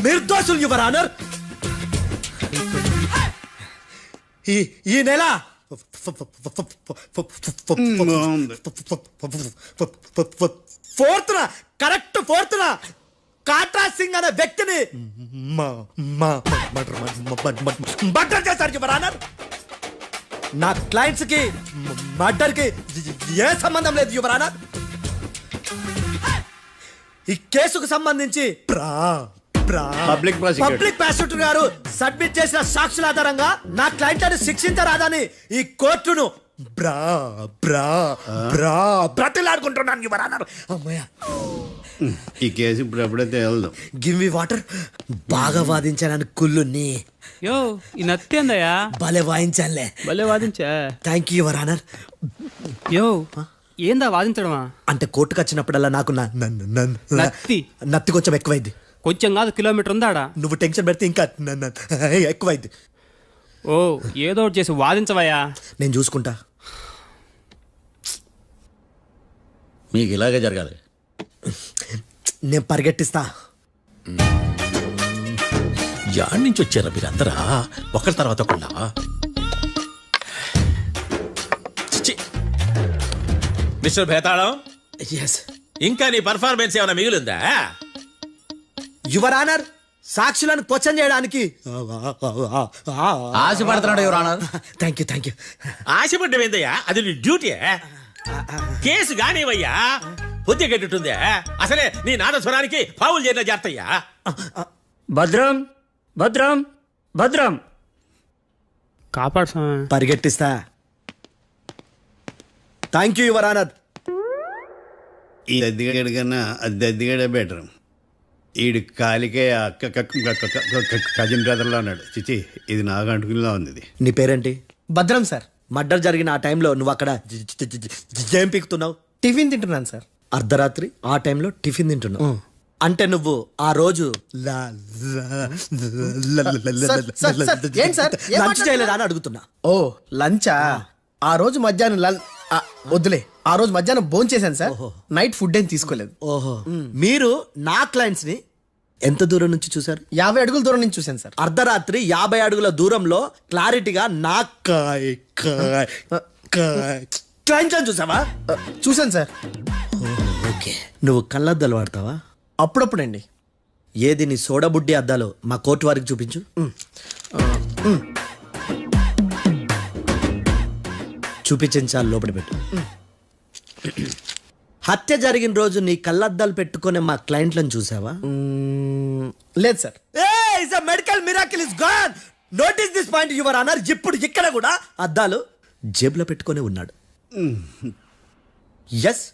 నిర్దోషులు యువర్ ఆనర్. ఈ నెల 4th correct 4th Katra Singh అనే వ్యక్తిని మర్డర్ చేశారు యువర్ ఆనర్. నా క్లయింట్స్ కి మర్డర్ కి ఏ సంబంధం లేదు యువర్ ఆనర్. ఈ కేసుకు సంబంధించి పబ్లిక్ ప్రాసిక్యూటర్ గారు సబ్మిట్ చేసిన సాక్షుల ఆధారంగా నా క్లయింట్ అని శిక్షించరాదని ఈ కోర్టును బ్రతిలాడుకుంటున్నాను యువర్ ఆనర్. అమ్మయ్య, ఈ కేసు ఇప్పుడు ఎప్పుడైతే వెళ్దాం. Give me water. బాగా వాదించానని కుళ్ళుని. యో, ఈ నత్తేందయ్యా? భలే వాయించానులే. భలే వాదించా. Thank you your honour. యో, ఏందా వాదించడమా? అంటే కోర్టుకు వచ్చినప్పుడల్లా నాకు నత్తి కొంచెం ఎక్కువైంది. కొంచెం కాదు, కిలోమీటర్ ఉందాడా. నువ్వు టెన్షన్ పెడితే ఇంకా ఎక్కువైంది. ఓ, ఏదో ఒకటి చేసి వాదించవయ్యా. నేను చూసుకుంటా. మీకు ఇలాగే జరగాలి. నేను పరిగెట్టిస్తా. యాడ్ నుంచి వచ్చారా మీరందరా ఒకరి తర్వాత ఒకళ్ళ? మిస్టర్ భేతాళం, ఇంకా నీ పర్ఫార్మెన్స్ ఏమైనా మిగిలిందా? యువర్ ఆనర్, సాక్షులను క్వశ్చన్ చేయడానికి ఆశపడుతున్నాడు యువర్ ఆనర్. Thank you. ఆశపడ్డమేందయ్యా? అది నీ డ్యూటీ. కేసు గానివయ్యా, బుద్ధి గట్టుందే. అసలే నీ నాదస్వరానికి పావులు చేరిన జాగ్రత్తయ్యా. భద్రం భద్రం భద్రం, కాపాడు. పరిగెట్టిస్తా. Thank you your honour. ఈ దద్దిగాడి కన్నా అది దద్దిగాడే బెటర్. ఈడు కాలికే కజిన్ బ్రదర్లో ఉన్నాడు. చిచి, ఇది నాకు అంటుకునిలా ఉంది. ఇది నీ పేరేంటి? భద్రం సార్. మర్డర్ జరిగిన ఆ టైంలో నువ్వు అక్కడ ఏం పీకుతున్నావు? టిఫిన్ తింటున్నాను సార్. అర్ధరాత్రి ఆ టైంలో టిఫిన్ తింటున్నావు అంటే నువ్వు ఆ రోజు లంచ్ చేయలేదా అని అడుగుతున్నా. ఓ లంచా? ఆ రోజు మధ్యాహ్నం వద్దులే, ఆ రోజు మధ్యాహ్నం భోంచేశాను సార్. నైట్ ఫుడ్ ఏం తీసుకోలేదు. ఓహో, మీరు నా క్లయింట్స్ ని ఎంత దూరం నుంచి చూసారు? 50 అడుగుల దూరం నుంచి చూశాను సార్. అర్ధరాత్రి 50 అడుగుల దూరంలో క్లారిటీగా నా క్లయింట్స్ అని చూసావా? చూశాను సార్. ఓకే, నువ్వు కళ్ళద్దాలు వాడతావా? అప్పుడప్పుడండి. ఏది నీ సోడబుడ్డి అద్దాలు మా కోర్టు వారికి చూపించు. చూపించాలి, లోపల పెట్టు. హత్య జరిగిన రోజు నీ కళ్ళద్దాలు పెట్టుకునే మా క్లయింట్లను చూసావా? లేదు sir. Medical miracle is gone. Notice this point your honour. ఇప్పుడు ఇక్కడ కూడా అద్దాలు జేబులో పెట్టుకొని ఉన్నాడు. ఎస్,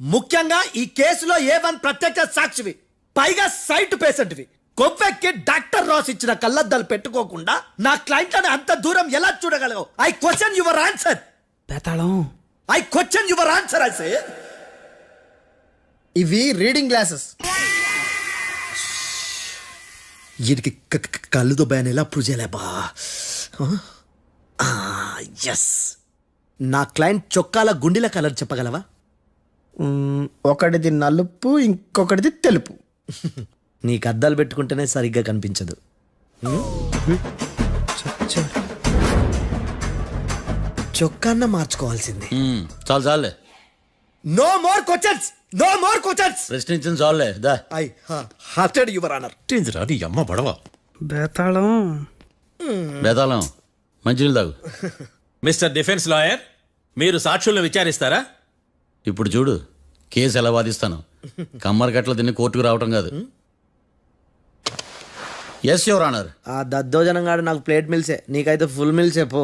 ముఖ్యంగా ఈ కేసులో A1 ప్రత్యక్ష సాక్షివి, పైగా సైట్ పేషెంట్వి. కొవ్వెక్కి డాక్టర్ రాస్ ఇచ్చిన కళ్ళద్దాలు పెట్టుకోకుండా నా క్లయింట్లను అంత దూరం ఎలా చూడగలవు? I question your answer. I question your answer. I say ఇవి రీడింగ్ గ్లాసెస్. వీడికి కళ్ళు దుబ్బాయని ఎలా ప్రూవ్ చేయలేబా? ఎస్, నా క్లయింట్ చొక్కాల గుండెల కలర్ చెప్పగలవా? ఒకటిది నలుపు, ఇంకొకటిది తెలుపు. నీకు అద్దాలు పెట్టుకుంటేనే సరిగ్గా కనిపించదు. చొక్కాన్న మార్చుకోవాల్సింది. చాలు చాలే, no more questions, no more questions. ప్రశ్నించిన చాలులే. దా ఐ హార్టెడ్ యువర్ ఆనర్. నీ అమ్మ పడవ బేతాళం. బేతాళం, మంచినీళ్ళు తాగు. మిస్టర్ డిఫెన్స్ లాయర్, మీరు సాక్షులను విచారిస్తారా? ఇప్పుడు చూడు, కేసు ఎలా వాదిస్తాను. కమ్మరి గట్ల తిని కోర్టుకు రావటం కాదు. Yes your honour. ఆ దద్దోజనంగాడు నాకు ప్లేట్ మిల్సే, నీకైతే ఫుల్ మిల్సే. పో.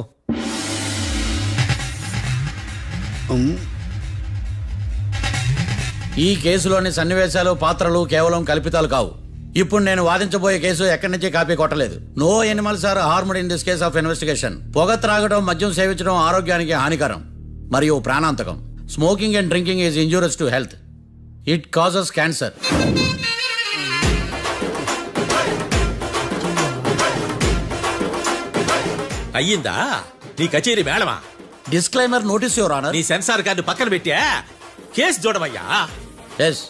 ఈ కేసులోని సన్నివేశాలు, పాత్రలు కేవలం కల్పితాలు కావు. ఇప్పుడు నేను వాదించబోయే కేసు ఎక్కడి నుంచి కాపీ కొట్టలేదు. No animals are harmed in this case of investigation. పొగ త్రాగడం, మద్యం సేవించడం ఆరోగ్యానికి హానికరం మరియు ప్రాణాంతకం. Smoking and drinking is injurious to health. It causes cancer. అయ్యిందా నీ కచేరీ మేడమా? Disclaimer notice your honour. నీ సెన్సార్ కార్డు పక్కన పెట్టా కేసు చూడమయ్యా. Yes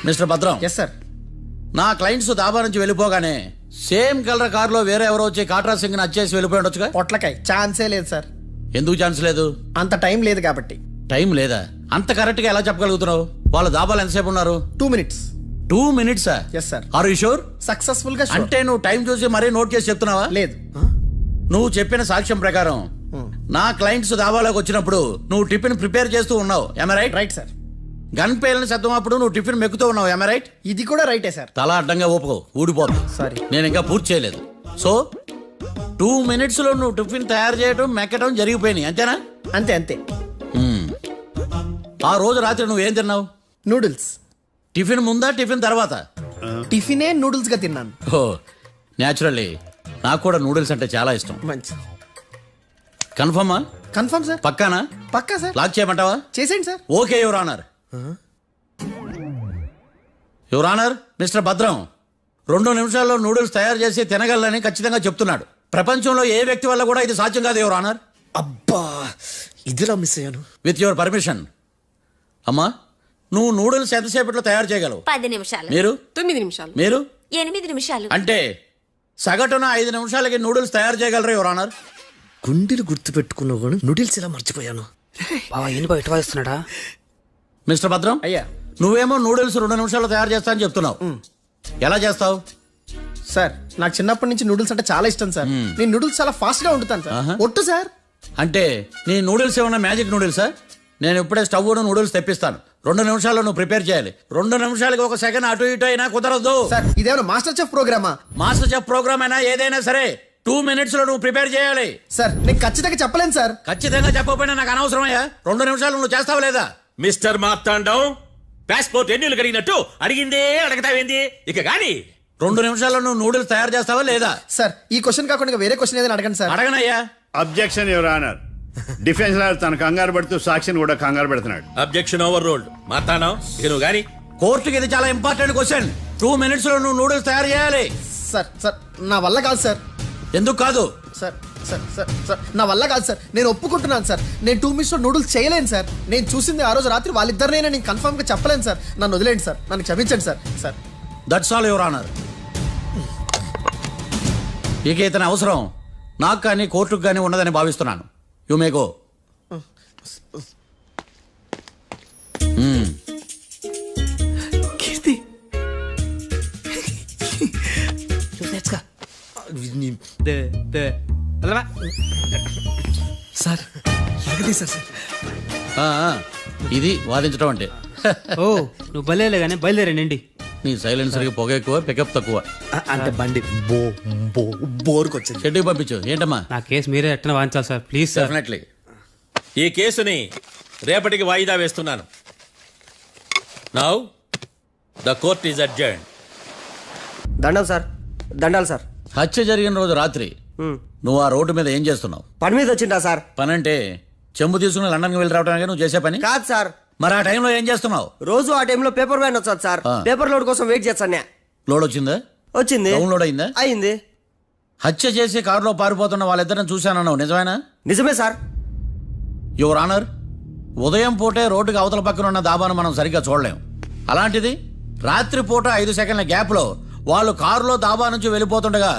mister Bhadram. Yes sir. నా క్లయింట్స్ దాబా నుంచి వెళ్ళిపోగానే సేమ్ కలర్ కారులో వేరే ఎవరో వచ్చి కాట్రా సింగ్ ని వచ్చేసి వెళ్ళిపోయి ఉండొచ్చుగా? పొట్లకాయ ఛాన్సే లేదు సార్. ఎందుకు ఛాన్స్ లేదు? అంత టైం లేదు కాబట్టి. టైం లేదా? అంత కరెక్ట్ గా ఎలా చెప్పగలుగుతున్నావు? వాళ్ళ దాబాలు ఎంతసేపు ఉన్నారు? 2 minutes. 2 minutes? Yes sir. Are you sure? Successful గా sure. అంటే నువ్వు టైం చూసి మరీ నోట్ చేసి చెప్తున్నావా? లేదు. నువ్వు చెప్పిన సాక్ష్యం ప్రకారం నా క్లయింట్స్ దాబాలోకి వచ్చినప్పుడు నువ్వు టిఫిన్ ప్రిపేర్ చేస్తూ ఉన్నావు. am I right? Right sir. Gun పేలిన శబ్దం అప్పుడు నువ్వు టిఫిన్ మెక్కుతూ ఉన్నావు. am I right? ఇది కూడా రైటే సార్. తల అడ్డంగా ఊపుకో, ఊడిపోతుంది. సారీ, నేను ఇంకా పూర్తి చేయలేదు. సో 2 minutes లో నువ్వు టిఫిన్ తయారు చేయడం, మెక్కడం జరిగిపోయినాయి, అంతేనా? అంతే అంతే. ఆ రోజు రాత్రి నువ్వేం తిన్నావు? నూడిల్స్. టిఫిన్ ముందా, టిఫిన్ తర్వాత? టిఫినే నూడిల్స్ గా తిన్నాను. ఓ న్యాచురల్లీ నాకు కూడా నూడిల్స్ అంటే చాలా ఇష్టం. మంచి. కన్ఫర్మా? Confirm sir. పక్కానా? పక్కా సార్. లాక్ చేయమంటావా? చేసేయండి sir. Okay your honour. Your honour, mister Bhadram 2 నిమిషాల్లో నూడిల్స్ తయారు చేసి తినగలని ఖచ్చితంగా చెప్తున్నాడు. ప్రపంచంలో ఏ వ్యక్తి వల్ల కూడా ఇది సాధ్యం కాదు యువర్ ఆనర్. అబ్బా, ఇదిలా మిస్ అయ్యాను. With your permission. అమ్మా, నువ్వు నూడిల్స్ ఎంతసేపట్లో తయారు చేయగలవు? 10 నిమిషాలు. మీరు? 9 నిమిషాలు. మీరు? 8 నిమిషాలు. అంటే సగటున 5 నిమిషాలకి నూడిల్స్ తయారు చేయగలరు యువర్ ఆనర్. గుండెలు గుర్తు పెట్టుకున్నావు కానీ నూడిల్స్ ఇలా మర్చిపోయాను. మిస్టర్ భద్రం, అయ్యా, నువ్వేమో నూడిల్స్ 2 నిమిషాల్లో తయారు చేస్తా అని చెప్తున్నావు. ఎలా చేస్తావు? సార్ నాకు చిన్నప్పటి నుంచి నూడిల్స్ అంటే చాలా ఇష్టం సార్. నేను నూడిల్స్ చాలా ఫాస్ట్ గా వండుతాను సార్. ఒట్టు సార్. అంటే నీ నూడిల్స్ ఏమన్నా మ్యాజిక్ నూడిల్సా? నేను ఇప్పుడే స్టవ్ నూడిల్స్ తెప్పిస్తాను. 2 నిమిషాల్లో నువ్వు ప్రిపేర్ చేయాలి. 2 నిమిషాలకి 1 సెకండ్ అటు ఇటు అయినా కుదరదు సార్. ఇదేమైనా మాస్టర్ చెఫ్ ప్రోగ్రామా? మాస్టర్ చెఫ్ ప్రోగ్రామ్ అయినా ఏదైనా సరే 2 minutes లో నువ్వు ప్రిపేర్ చేయాలి. సార్ నేను ఖచ్చితంగా చెప్పలేను సార్. ఖచ్చితంగా చెప్పకపోయినా నాకు అనవసరమయ్యా. 2 నిమిషాలు నువ్వు చేస్తావు లేదా? మిస్టర్ మార్తాండం పాస్పోర్ట్ ఎన్నిలు కడిగినట్టు అడిగిందే అడగతావేంది ఇక గాని 2 నిమిషాల్లో నువ్వు నూడిల్స్ తయారు చేస్తావా లేదా? సార్ ఈ క్వశ్చన్ కాకుండా వేరే క్వశ్చన్ ఏదైనా అడగండి సార్. అడగనయ్యా. Objection your honour. Defence lawyer తన కంగారు పడుతూ సాక్షిని కూడా కంగారు పెడుతున్నాడు. Objection over ruled. మార్తాండం ఇక నువ్వు గాని. కోర్టుకి ఇది చాలా ఇంపార్టెంట్ క్వశ్చన్. 2 మినిట్స్ లో నువ్వు నూడిల్స్ తయారు చేయాలి. సార్ సార్ నా వల్ల కాదు సార్. ఎందుకు కాదు? సార్ సార్ సార్ సార్ నా వల్ల కాదు సార్. నేను ఒప్పుకుంటున్నాను సార్. నేను 2 మినిట్స్లో నూడిల్స్ చేయలేను సార్. నేను చూసింది ఆ రోజు రాత్రి వాళ్ళిద్దరినైనా నేను కన్ఫర్మ్గా చెప్పలేను సార్. నన్ను వదిలేండి సార్. నన్ను క్షమించండి sir. Sir that's all your honour. ఇక ఇతని అవసరం నాకు కానీ కోర్టుకు కానీ ఉండదని భావిస్తున్నాను. You may go. Keerthi sir ఎరగదీశారు సార్. ఇది వాదించడం అంటే. ఓ నువ్వు బయలుదేరలే కానీ బయలుదేరండి. నీ సైలెన్సర్కి పొగ ఎక్కువ, పికప్ తక్కువ. అంటే బండి బోర్కి వచ్చింది. షెడ్యూల్ పంపించు. ఏంటమ్మా? నా కేసు మీరే ఎట్టన వాయించాలి సార్ ప్లీజ్ సార్. డెఫినెట్లీ ఈ కేసుని రేపటికి వాయిదా వేస్తున్నాను. Now the court is adjourned. దండాలు సార్. దండాలు సార్. హత్య జరిగిన రోజు రాత్రి నువ్వు ఆ రోడ్డు మీద ఏం చేస్తున్నావు? పని మీద వచ్చిందా సార్? పని అంటే చెంబు తీసుకుని లండన్కి వెళ్ళి రావడానికి నువ్వు చేసే పని కాదు సార్. మరి ఆ టైంలో ఏం చేస్తున్నావు? రోజు ఆ టైంలో పేపర్ వ్యాన్ వచ్చాది సార్. పేపర్ లోడ్ కోసం వెయిట్ చేస్తాను. లోడ్ వచ్చిందా? వచ్చింది. డౌన్లోడ్ అయిందా? అయింది. హత్య చేసి కారులో పారిపోతున్న వాళ్ళిద్దరిని చూశానన్నావు, నిజమేనా? నిజమే సార్. యువర్ ఆనర్, ఉదయం పూటే రోడ్డుకి అవతల పక్కన ఉన్న దాబాను మనం సరిగ్గా చూడలేం. అలాంటిది రాత్రి పూట 5 సెకండ్ల గ్యాప్లో వాళ్ళు కారులో దాబా నుంచి వెళ్ళిపోతుండగా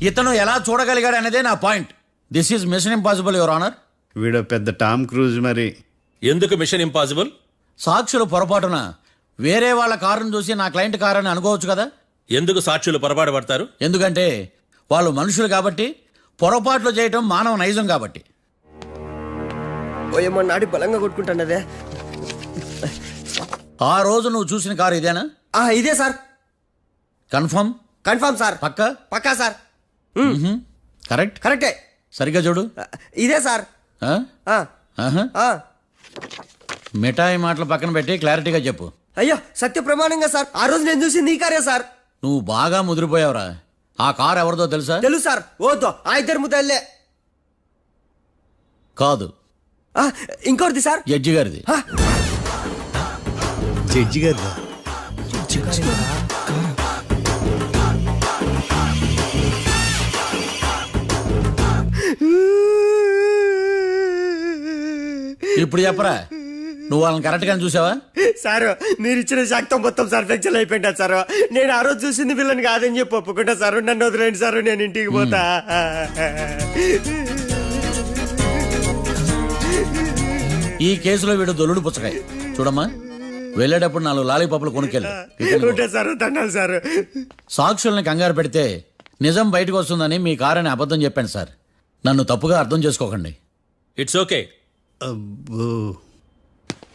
ఇతను ఎలా చూడగలిగాడు అనేదే నా point. This is mission impossible your honour. వీడు పెద్ద టామ్ క్రూజ్ మరి. ఎందుకు మిషన్ ఇంపాసిబుల్? సాక్షులు పొరపాటున వేరే వాళ్ళ కారును చూసి నా క్లయింట్ కారు అని అనుకోవచ్చు కదా. ఎందుకు సాక్షులు పొరపాటు పడతారు? ఎందుకంటే వాళ్ళు మనుషులు కాబట్టి, పొరపాట్లు చేయటం మానవ నైజం కాబట్టి. ఓయమ్మ నాడి బలంగా కొట్టుకుంటానదే. ఆ రోజు నువ్వు చూసిన కారు ఇదేనా? ఇదే సార్. కన్ఫర్మ్? Confirm sir. పక్కా? పక్కా సార్. కరెక్ట్? కరెక్టే. సరిగ్గా చూడు. ఇదే సార్. మిఠాయి మాటలు పక్కన పెట్టి క్లారిటీగా చెప్పు. అయ్యో సత్య ప్రమాణంగా సార్. ఆ రోజు నేను చూసింది ఈ కారే సార్. నువ్వు బాగా ముదిరిపోయావురా. ఆ కారు ఎవరిదో తెలుసా? తెలుసు సార్. ఓతో ఆ ఇద్దరు ముద్దల్లే. కాదు, ఇంకోటిది సార్. జడ్జి గారిది. జడ్జి గారు ఇప్పుడు చెప్పరా, నువ్వు వాళ్ళని కరెక్ట్ గానే చూసావా? సార్ మీరు ఇచ్చిన శాక్తం మొత్తం సార్ ఫ్లెక్చర్ అయిపోయింటా సార్. నేను ఆ రోజు చూసింది వీళ్ళని కాదని చెప్పి ఒప్పుకుంటా సార్. నన్ను వదిలేండి సార్, నేను ఇంటికి పోతా. ఈ కేసులో వీడు దొల్లుడు పుచ్చకాయ. చూడమ్మా, వెళ్ళేటప్పుడు 4 లాలీపాపులు కొనుక్కెళ్ళు. Sir దండాలి sir. సాక్షుల్ని కంగారు పెడితే నిజం బయటకు వస్తుందని మీ కారని అబద్ధం చెప్పాను సార్. నన్ను తప్పుగా అర్థం చేసుకోకండి. It's okay. అబ్బో